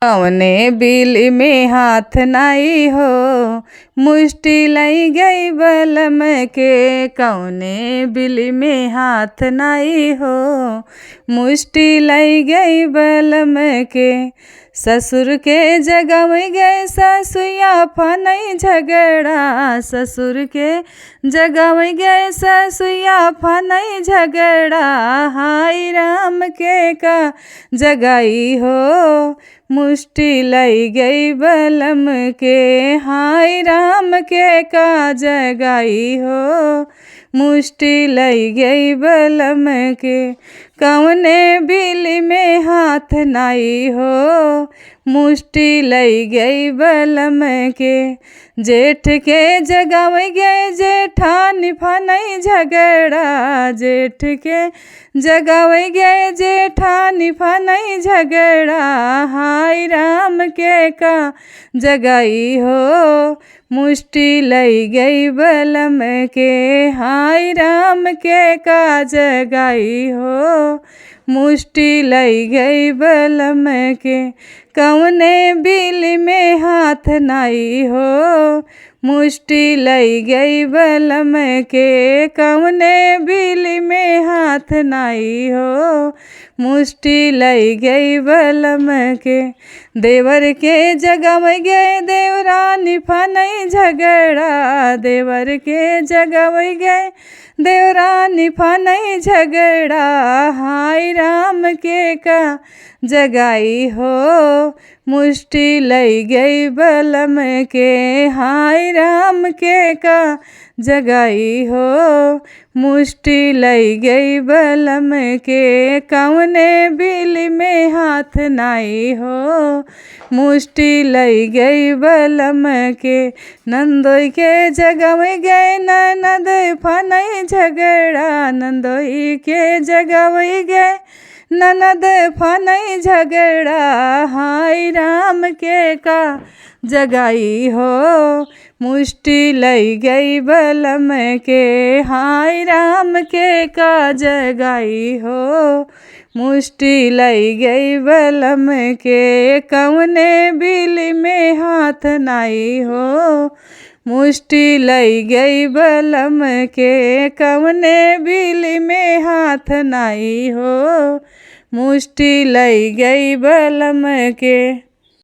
कवने बिल में हाथ नाई हो, मुष्टि लई गई बलम के। कवने बिल में हाथ नाई हो, मुष्टि लई गई बलम के। ससुर के जगव गए ससुया फनई झगड़ा, ससुर के जगव गए ससुया फनई झगड़ा। हाय राम के का जगाई हो, मुष्टि लई गई बलम के। हाय राम के का जगाई हो, मुष्टि लई गई बलम के। कवने बिल में हाथ नाई हो, मुष्टि लई गई बलम के। जेठ के जगाव गए जेठानी फनई झगड़ा, जेठ के जगाव गए जेठानी फनई झगड़ा। हाय राम के का जगाई हो, मुष्टि लई गई बलम के। हाय राम के का जगाई हो, मुष्टि लई गई बलम के। कवने बिल में हाथ नाई हो, मुष्टि लई गई बलम के। कवने बिल में हाथ नाई हो, मुष्टि लई गई बलम के। देवर के जगव गए देवरानी फनई झगड़ा, देवर के जगव गए देवरानी फनई झगड़ा। हाय राम के का जगाई हो, मुष्टि लई गई बलम के। हाय राम के का जगाई हो, मुष्टि लई गई बलम के। कवने बिल में हाथ नाई हो, मुष्टि लई गई बलम के। नंदोई के जगव गए ननद फनई झगड़ा, नंदोई के जगव गए ननद फनई झगड़ा। हाय राम के का जगाई हो, मुष्टि लई गई बलम के। हाय राम के का जगाई हो, मुष्टि लई गई बलम के। कवने बिल में हाथ नाई हो, मुष्टि लई गई बलम के। कवने बिल में हाथ नाई हो, मुष्टि लई गई बलम के।